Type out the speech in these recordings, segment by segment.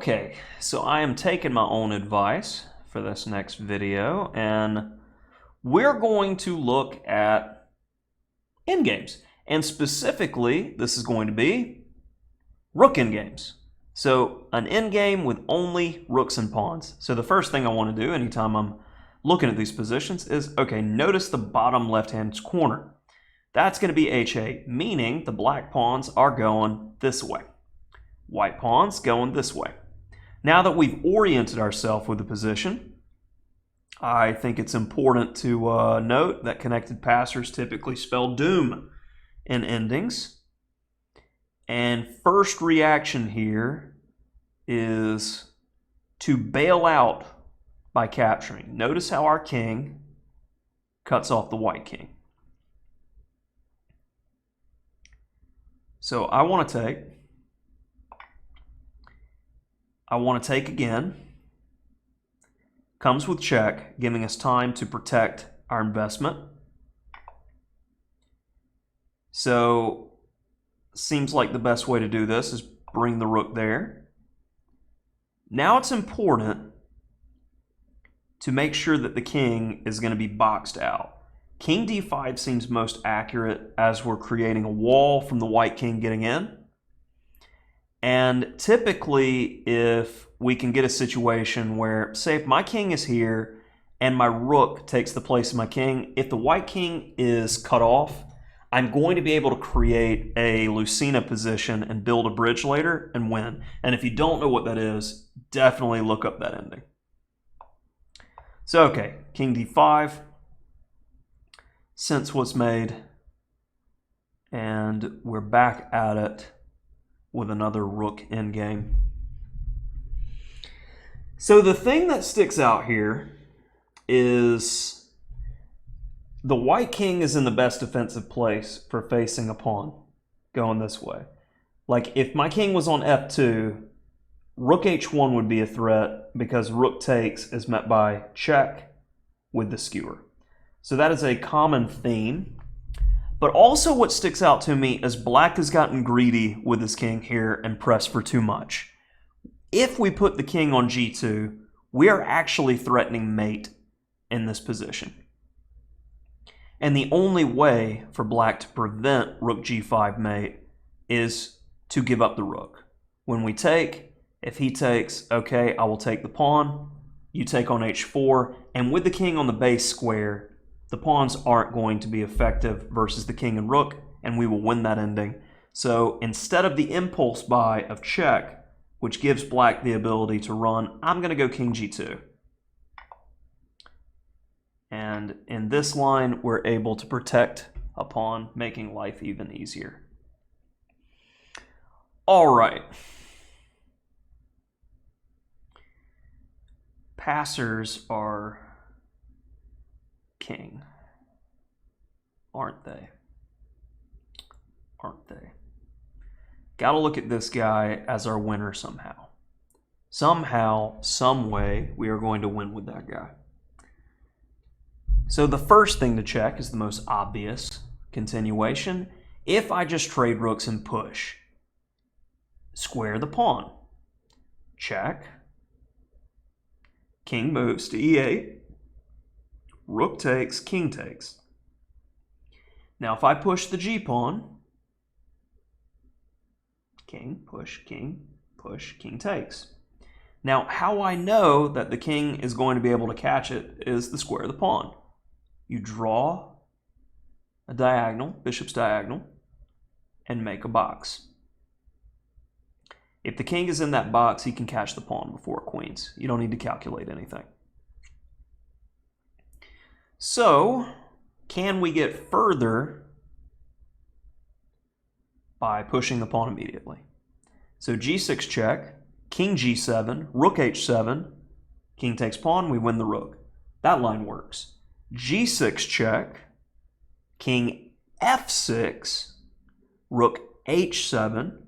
Okay, so I am taking my own advice for this next video, and we're going to look at endgames. And specifically, this is going to be Rook Endgames. So an endgame with only rooks and pawns. So the first thing I want to do anytime I'm looking at these positions is, okay, notice the bottom left-hand corner. That's going to be H8, meaning the black pawns are going this way. White pawns going this way. Now that we've oriented ourselves with the position, I think it's important to note that connected passers typically spell doom in endings. And first reaction here is to bail out by capturing. Notice how our king cuts off the white king. So I want to take again. Comes with check, giving us time to protect our investment. So seems like the best way to do this is bring the rook there. Now it's important to make sure that the king is going to be boxed out. King d5 seems most accurate as we're creating a wall from the white king getting in. And typically, if we can get a situation where, say, if my king is here and my rook takes the place of my king, if the white king is cut off, I'm going to be able to create a Lucina position and build a bridge later and win. And if you don't know what that is, definitely look up that ending. So, okay, king d5. Sense was made. And we're back at it with another rook endgame. So the thing that sticks out here is the white king is in the best defensive place for facing a pawn going this way. Like if my king was on f2, rook h1 would be a threat because rook takes is met by check with the skewer. So that is a common theme. But also what sticks out to me is black has gotten greedy with his king here and pressed for too much. If we put the king on g2, we are actually threatening mate in this position. And the only way for black to prevent rook g5 mate is to give up the rook. When we take, if he takes, okay, I will take the pawn, you take on h4, and with the king on the base square, the pawns aren't going to be effective versus the king and rook, and we will win that ending. So instead of the impulse buy of check, which gives black the ability to run, I'm going to go king g2. And in this line, we're able to protect a pawn, making life even easier. All right. Passers are king, aren't they? Aren't they? Gotta look at this guy as our winner somehow. Somehow, some way, we are going to win with that guy. So the first thing to check is the most obvious continuation. If I just trade rooks and push, square the pawn. Check. King moves to e8. Rook takes, king takes. Now if I push the g-pawn, king, push, king takes. Now how I know that the king is going to be able to catch it is the square of the pawn. You draw a diagonal, bishop's diagonal, and make a box. If the king is in that box, he can catch the pawn before it queens. You don't need to calculate anything. So, can we get further by pushing the pawn immediately? So g6 check, king g7, rook h7, king takes pawn, we win the rook. That line works. g6 check, king f6, rook h7,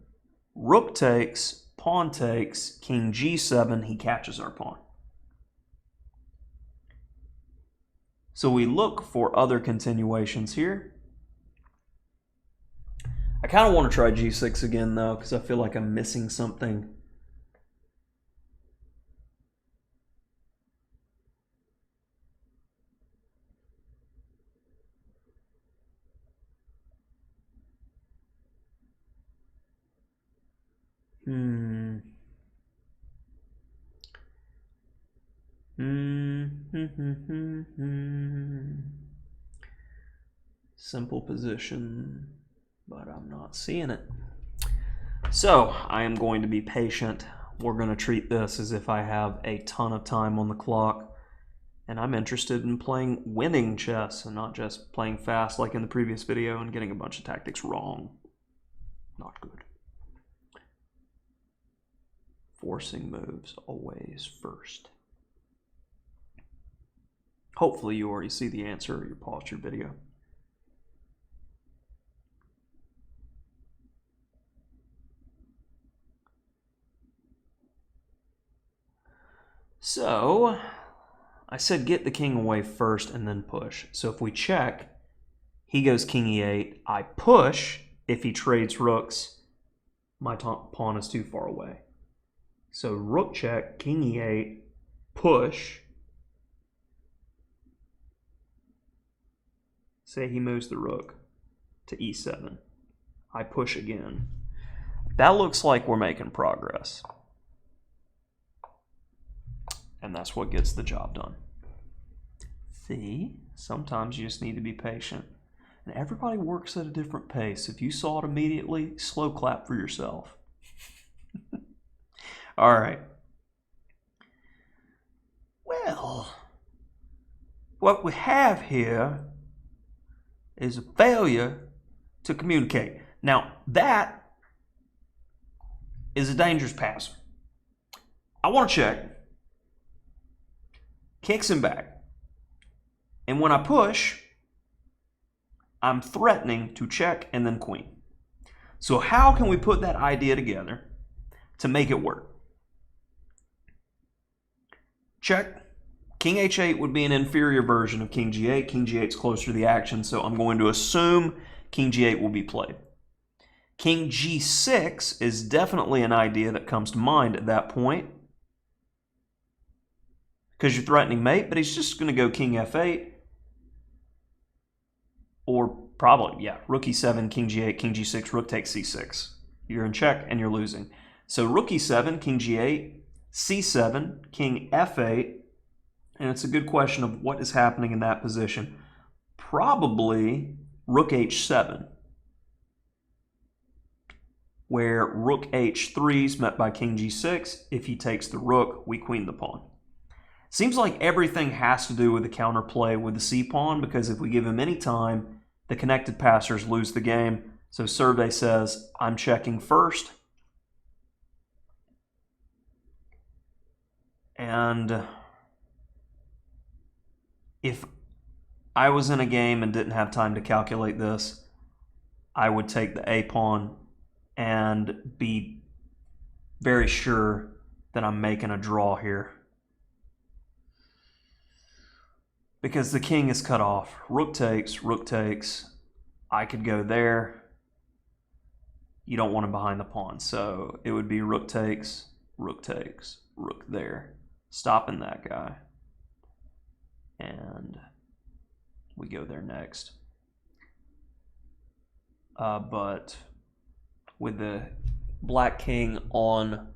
rook takes, pawn takes, king g7, he catches our pawn. So we look for other continuations here. I kind of want to try g6 again though, because I feel like I'm missing something Simple position, but I'm not seeing it. So I am going to be patient. We're going to treat this as if I have a ton of time on the clock, and I'm interested in playing winning chess and not just playing fast like in the previous video and getting a bunch of tactics wrong. Not good. Forcing moves always first. Hopefully you already see the answer or you paused your video. So, I said get the king away first and then push. So if we check, he goes king e8. I push. If he trades rooks, my pawn is too far away. So rook check, king e8, push. Say he moves the rook to e7. I push again. That looks like we're making progress. And that's what gets the job done. See, sometimes you just need to be patient. And everybody works at a different pace. If you saw it immediately, slow clap for yourself. All right. Well, what we have here is a failure to communicate. Now, that is a dangerous passer. I want to check. Kicks him back. And when I push, I'm threatening to check and then queen. So how can we put that idea together to make it work? Check. King h8 would be an inferior version of king g8. King g8 is closer to the action, so I'm going to assume king g8 will be played. King g6 is definitely an idea that comes to mind at that point, because you're threatening mate, but he's just going to go king f8, or probably, yeah, rook e7, king g8, king g6, rook takes c6. You're in check and you're losing. So rook e7, king g8, c7, king f8, and it's a good question of what is happening in that position. Probably rook h7, where rook h3 is met by king g6. If he takes the rook, we queen the pawn. Seems like everything has to do with the counterplay with the c-pawn, because if we give him any time, the connected passers lose the game. So Survey says, I'm checking first. And if I was in a game and didn't have time to calculate this, I would take the a-pawn and be very sure that I'm making a draw here. Because the king is cut off. Rook takes, rook takes. I could go there. You don't want him behind the pawn. So it would be rook takes, rook there. Stopping that guy. And we go there next. But with the black king on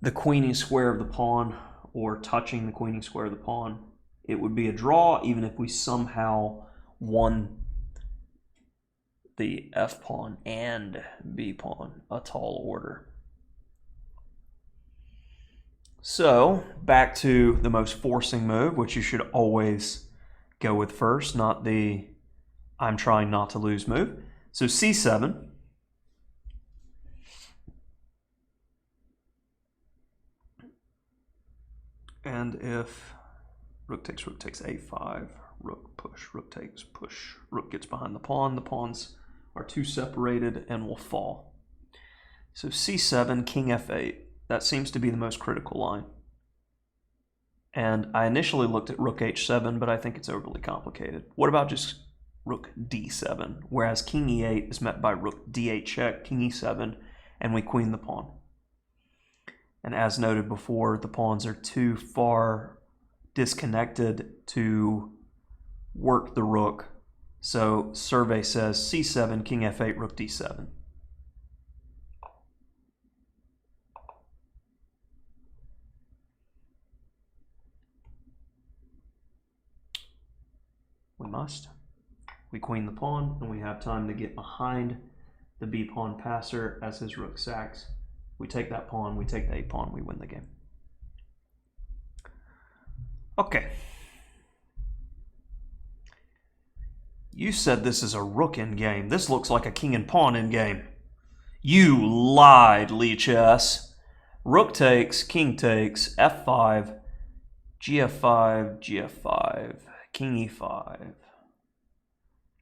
the queening square of the pawn, or touching the queening square of the pawn, it would be a draw even if we somehow won the f pawn and b pawn, a tall order. So back to the most forcing move, which you should always go with first, not the I'm trying not to lose move. So c7. And if rook takes a5, rook push, rook takes push, rook gets behind the pawns are too separated and will fall. So c7, king f8. That seems to be the most critical line. And I initially looked at rook h7, but I think it's overly complicated. What about just rook d7, whereas king e8 is met by rook d8 check, king e7, and we queen the pawn. And as noted before, the pawns are too far disconnected to work the rook. So Survey says c7, king f8, rook d7. we must. We queen the pawn, and we have time to get behind the b pawn passer as his rook sacks. We take that pawn, we take the a pawn, we win the game. Okay. You said this is a rook endgame. This looks like a king and pawn endgame. You lied, Lichess. Rook takes, king takes, f5, gf5, gf5, king e5,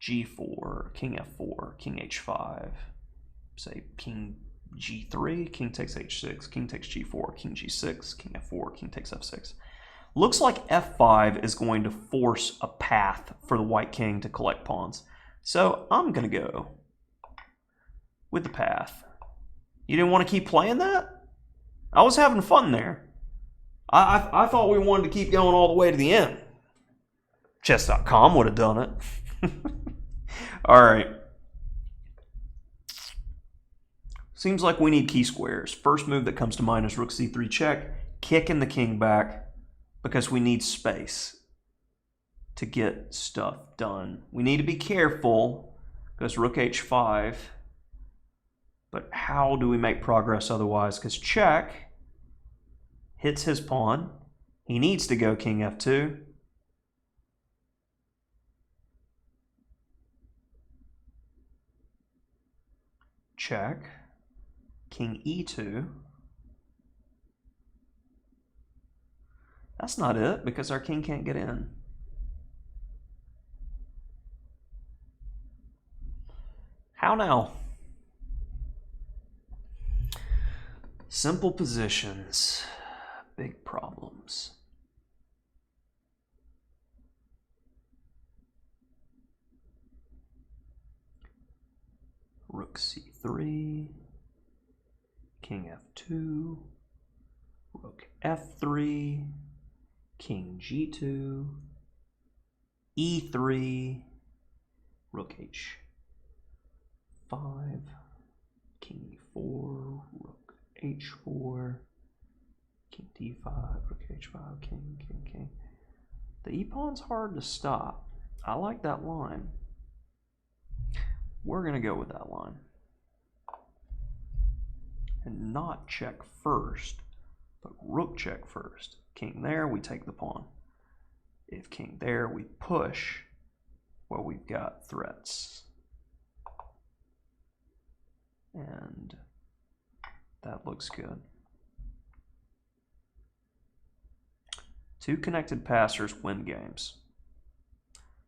g4, king f4, king h5, say king g3, king takes h6, king takes g4, king g6, king f4, king takes f6. Looks like f5 is going to force a path for the white king to collect pawns. So I'm going to go with the path. You didn't want to keep playing that? I was having fun there. I thought we wanted to keep going all the way to the end. Chess.com would have done it. All right. Seems like we need key squares. First move that comes to mind is rook c3 check, kicking the king back because we need space to get stuff done. We need to be careful because rook h5, but how do we make progress otherwise? Because check hits his pawn. He needs to go king f2. Check. King e2. That's not it, because our king can't get in. How now? Simple positions, big problems. Rook c3, king f2, rook f3, king g2, e3, rook h5, king e4, rook h4, king d5, rook h5, king. The e-pawn's hard to stop. I like that line. We're going to go with that line. And not check first, but rook check first. King there, we take the pawn. If king there, we push. Well, we've got threats. And that looks good. Two connected passers win games.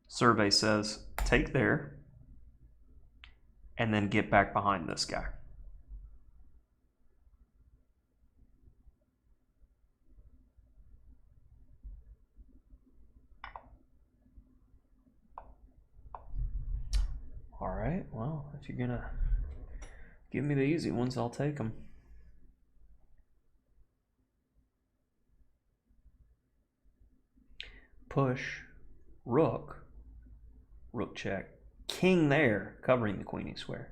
Survey says take there and then get back behind this guy. All right, well, if you're gonna give me the easy ones, I'll take them. Push, rook check, king there, covering the queenie square.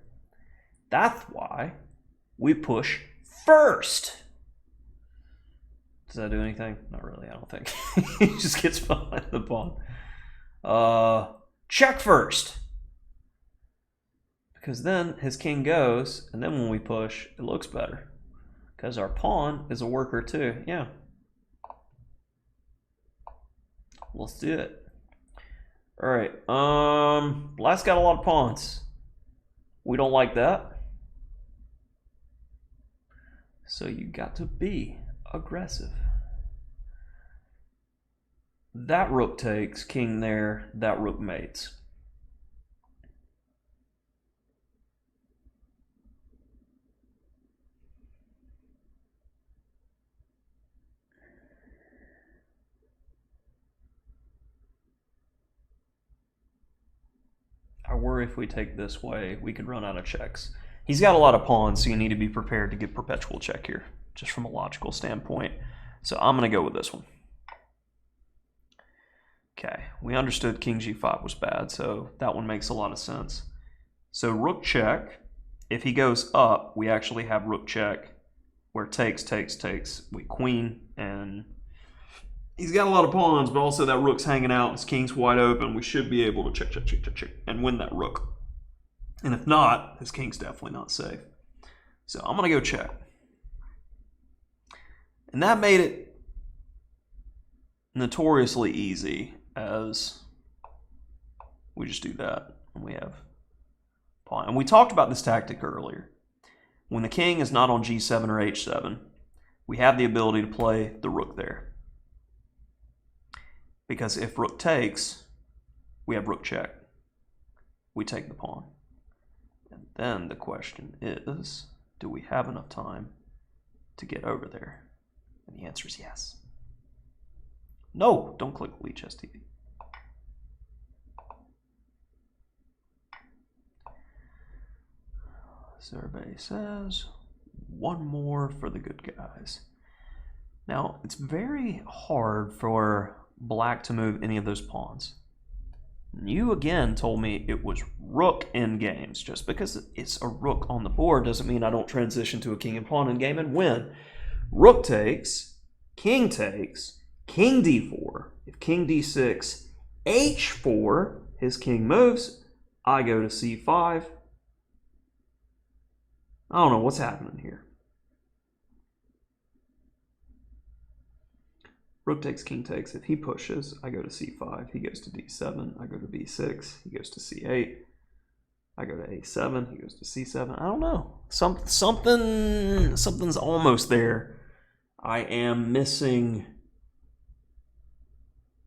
That's why we push first. Does that do anything? Not really, I don't think. He just gets behind the pawn. Check first. Because then his king goes, and then when we push, it looks better. Because our pawn is a worker too. Yeah. Let's do it. All right. Black's got a lot of pawns. We don't like that. So you got to be aggressive. That rook takes, king there, that rook mates. I worry if we take this way, we could run out of checks. He's got a lot of pawns, so you need to be prepared to get perpetual check here, just from a logical standpoint. So I'm going to go with this one. Okay, we understood king g5 was bad, so that one makes a lot of sense. So rook check, if he goes up, we actually have rook check, where takes, we queen, and He's got a lot of pawns, but also that rook's hanging out. His king's wide open. We should be able to check, and win that rook. And if not, his king's definitely not safe. So I'm going to go check. And that made it notoriously easy, as we just do that, and we have pawn. And we talked about this tactic earlier. When the king is not on g7 or h7, we have the ability to play the rook there. Because if rook takes, we have rook check. We take the pawn. And then the question is, do we have enough time to get over there? And the answer is yes. No, don't click Lead Chess TV. Survey says, one more for the good guys. Now, it's very hard for black to move any of those pawns. You again told me it was Rook Endgames. Just because it's a rook on the board doesn't mean I don't transition to a king and pawn endgame and win. Rook takes, king d4. If king d6, h4, his king moves, I go to c5. I don't know what's happening here. Rook takes, king takes. If he pushes, I go to c5. He goes to d7. I go to b6. He goes to c8. I go to a7. He goes to c7. I don't know. Something's almost there. I am missing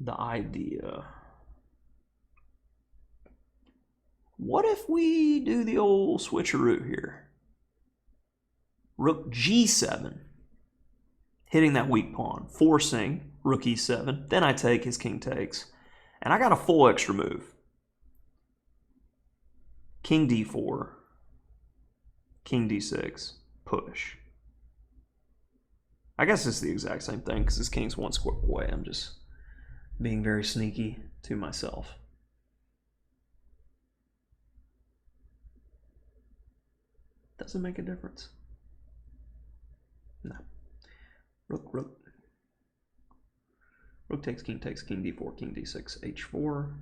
the idea. What if we do the old switcheroo here? Rook g7. Hitting that weak pawn, forcing rook e7. Then I take, his king takes. And I got a full extra move. King d4, king d6, push. I guess it's the exact same thing because his king's one square away. I'm just being very sneaky to myself. Doesn't make a difference. No. Rook. Rook takes, king d4, king d6, h4,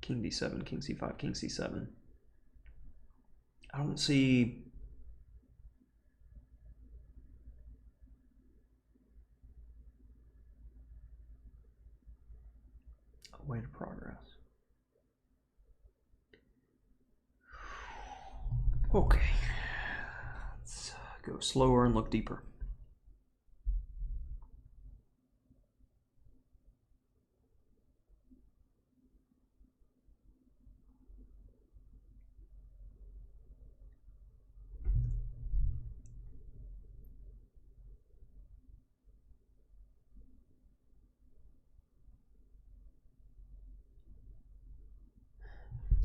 king d7, king c5, king c7. I don't see a way to progress. Okay. Let's go slower and look deeper.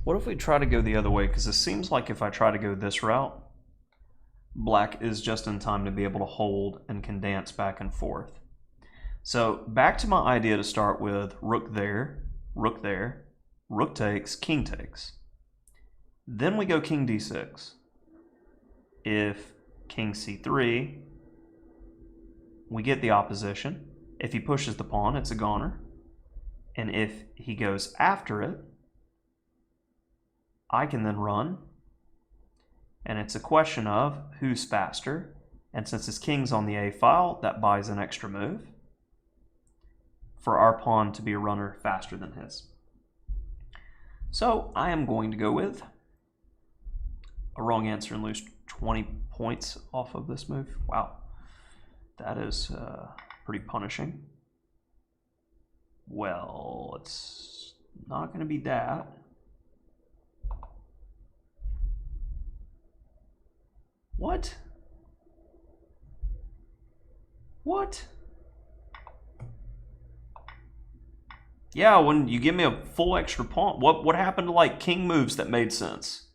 What if we try to go the other way? Because it seems like if I try to go this route, black is just in time to be able to hold and can dance back and forth. So back to my idea to start with rook there, rook takes, king takes. Then we go king d6. If king c3, we get the opposition. If he pushes the pawn, it's a goner. And if he goes after it, I can then run, and it's a question of who's faster, and since his king's on the A file, that buys an extra move for our pawn to be a runner faster than his. So I am going to go with a wrong answer and lose 20 points off of this move. Wow, that is pretty punishing. Well, it's not going to be that. What? What? Yeah, when you give me a full extra pawn, what happened to like king moves that made sense?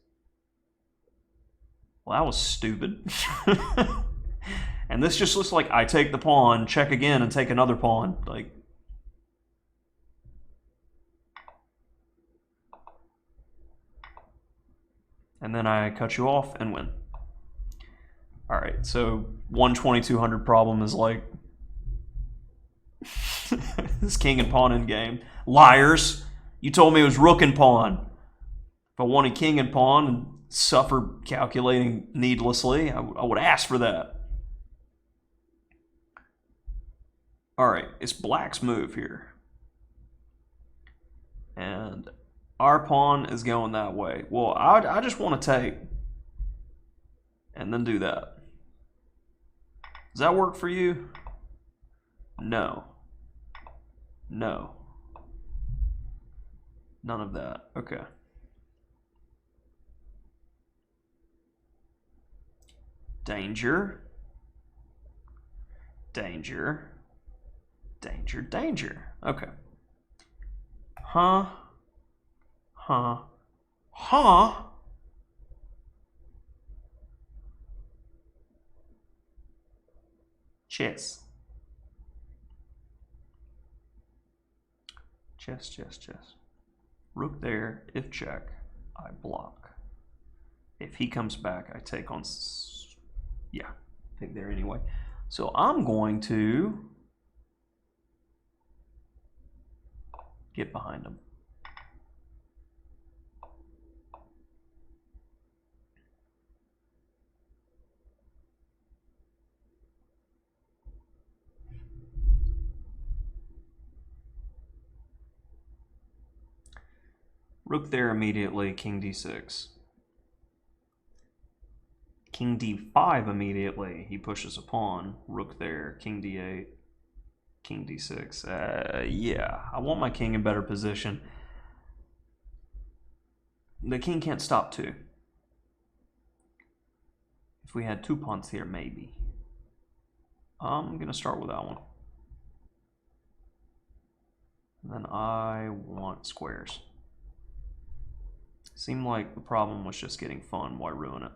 Well, that was stupid. And this just looks like I take the pawn, check again, and take another pawn. Like, and then I cut you off and win. All right, so 1 2200 problem is like This king and pawn endgame. Liars! You told me it was rook and pawn. If I wanted king and pawn and suffer calculating needlessly, I would ask for that. Alright, it's black's move here. And our pawn is going that way. Well, I just want to take and then do that. Does that work for you? No. No. None of that. Okay. Danger. Danger. Danger, danger. Okay. Huh? Huh? Huh? Chess. Chess, chess, chess. Rook there. If check, I block. If he comes back, I take on... Yeah, take there anyway. So I'm going to get behind him. Rook there immediately, king d6. King d5 immediately, he pushes a pawn. Rook there, king d8, king d6. Yeah, I want my king in better position. The king can't stop two. If we had two pawns here, maybe. I'm going to start with that one. And then I want squares. Seemed like the problem was just getting fun. Why ruin it?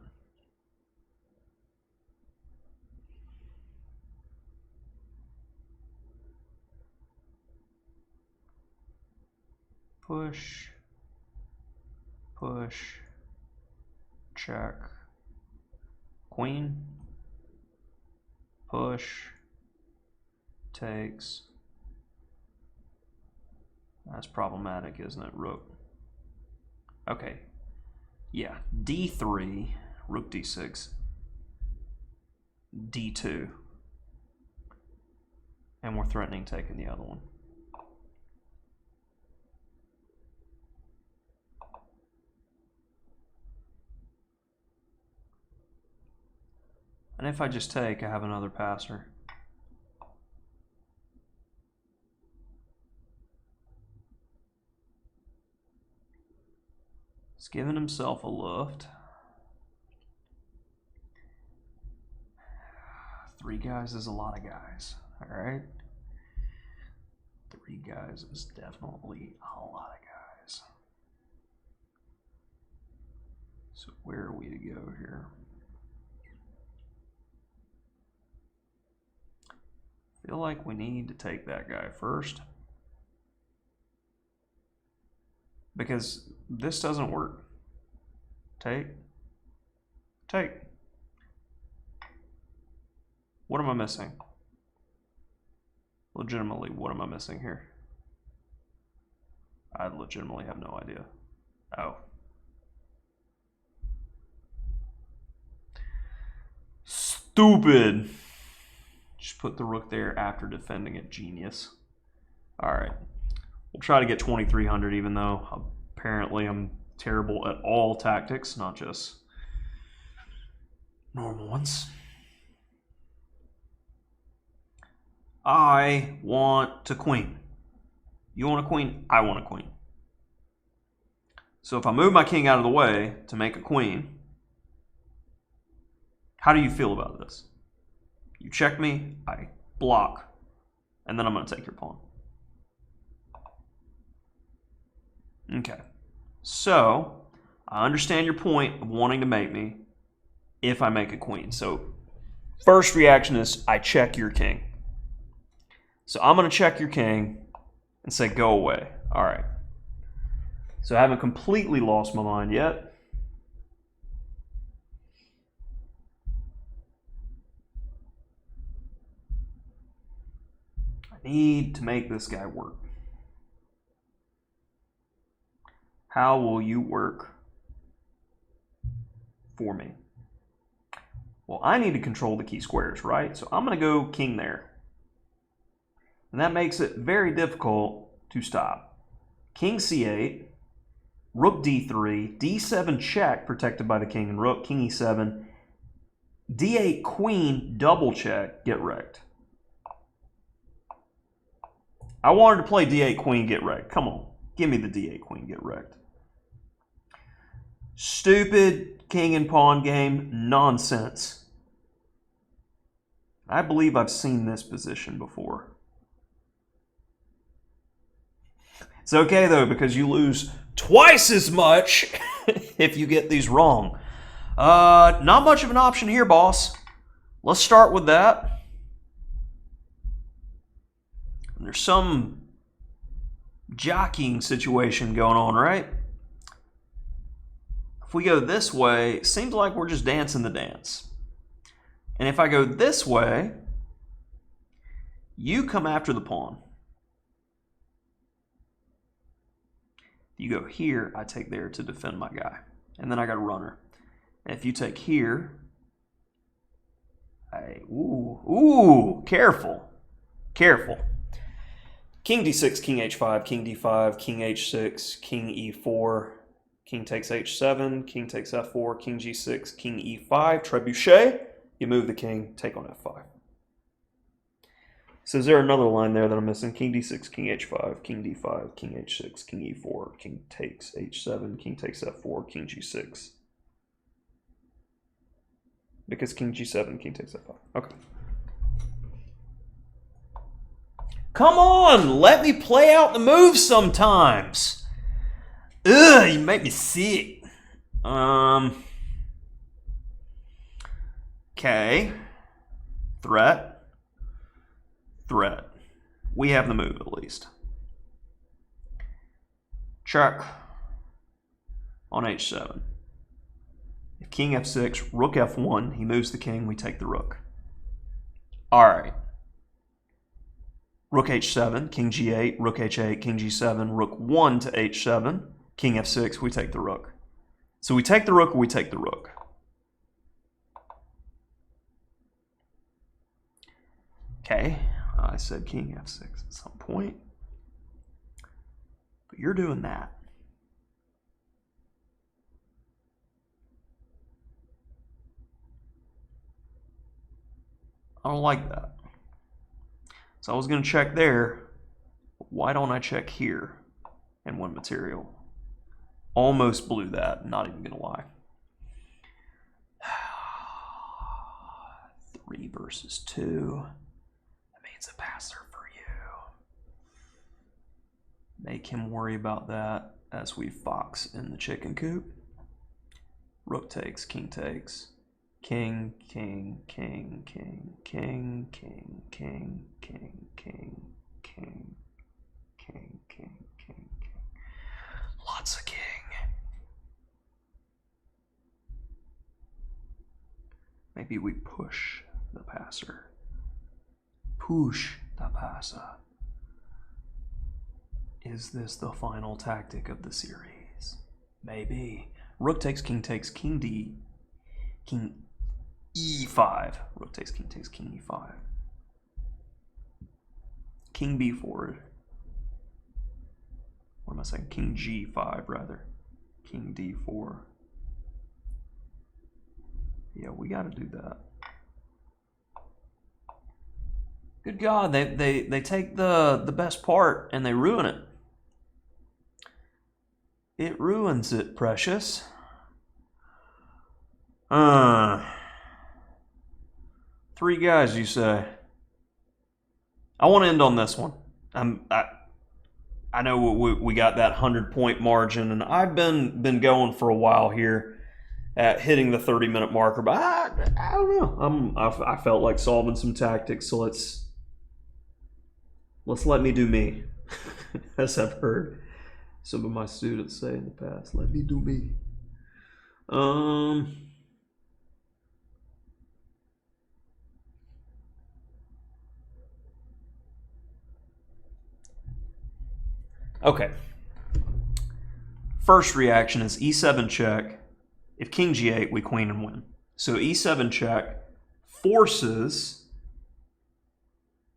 Push, push, check, queen, push, takes. That's problematic, isn't it, rook? Okay, yeah, d3, rook d6, d2, and we're threatening taking the other one. And if I just take, I have another passer. He's giving himself a lift. 3 guys is a lot of guys, all right? 3 guys is definitely a lot of guys. So where are we to go here? I feel like we need to take that guy first. Because this doesn't work. Take. Take. What am I missing? Legitimately, what am I missing here? I legitimately have no idea. Oh. Stupid. Just put the rook there after defending it. Genius. Alright. We'll try to get 2,300 even though apparently I'm terrible at all tactics, not just normal ones. I want to queen. You want a queen? I want a queen. So if I move my king out of the way to make a queen, how do you feel about this? You check me, I block, and then I'm going to take your pawn. Okay. So I understand your point of wanting to mate me if I make a queen. So first reaction is I check your king. So I'm going to check your king and say go away. All right. So I haven't completely lost my mind yet. I I need to make this guy work. How will you work for me? Well, I need to control the key squares, right? So I'm going to go king there. And that makes it very difficult to stop. King c8, rook d3, d7 check, protected by the king and rook, king e7, d8 queen, double check, get wrecked. I wanted to play d8 queen, get wrecked. Come on, give me the d8 queen, get wrecked. Stupid king and pawn game, nonsense. I believe I've seen this position before. It's okay though, because you lose twice as much if you get these wrong. Not much of an option here, boss. Let's start with that. There's some jockeying situation going on, right? If we go this way, it seems like we're just dancing the dance. And if I go this way, you come after the pawn. You go here, I take there to defend my guy. And then I got a runner. And if you take here, careful. Careful. King d6, king h5, king d5, king h6, king e4, king takes h7, king takes f4, king g6, king e5, trebuchet. You move the king, take on f5. So is there another line there that I'm missing? King d6, king h5, king d5, king h6, king e4, king takes h7, king takes f4, king g6. Because king g7, king takes f5. Okay. Come on, let me play out the moves sometimes. Ugh, you make me sick. Okay. Threat. Threat. We have the move at least. Check on h7. If king f6, rook f1, he moves the king, we take the rook. All right. Rook h7, king g8, rook h8, king g7, rook 1 to h7, king f6, we take the rook. So we take the rook or we take the rook. Okay, I said king f6 at some point. But you're doing that. I don't like that. So I was going to check there. Why don't I check here and win material? Almost blew that, not even going to lie. 3 versus 2. That means a passer for you. Make him worry about that as we fox in the chicken coop. Rook takes, king takes. King, king, king, king, king, king, king, king, king, king, king, king, king, king. Lots of king. Maybe we push the passer. Push the passer. Is this the final tactic of the series? Maybe. Rook takes, king D. King e5. Rook takes, king e5. King b4. What am I saying? King g5, rather. King d4. Yeah, we got to do that. Good God, they take the best part and they ruin it. It ruins it, precious. 3 guys, you say? I want to end on this one. I know we got that 100-point margin, and I've been going for a while here at hitting the 30-minute marker, but I don't know. I felt like solving some tactics, so let's let me do me, as I've heard some of my students say in the past. Let me do me. Okay. First reaction is e7 check. If king g8, we queen and win. So e7 check forces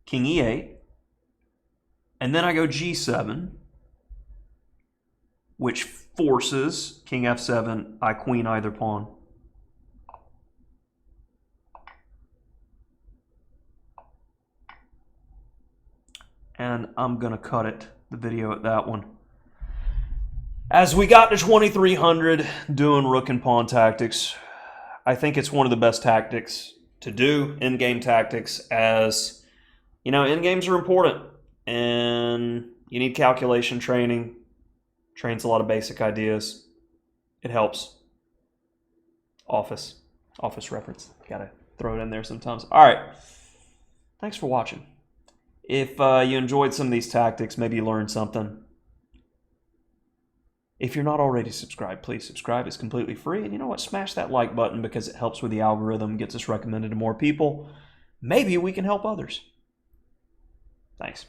king e8. And then I go g7, which forces king f7, I queen either pawn. And I'm going to cut the video at that one. As we got to 2300 doing rook and pawn tactics, I think it's one of the best tactics to do, in-game tactics, as, you know, in-games are important. And you need calculation training. Trains a lot of basic ideas. It helps. Office reference. Gotta throw it in there sometimes. All right. Thanks for watching. If you enjoyed some of these tactics, maybe you learned something. If you're not already subscribed, please subscribe. It's completely free. And you know what? Smash that like button because it helps with the algorithm, gets us recommended to more people. Maybe we can help others. Thanks.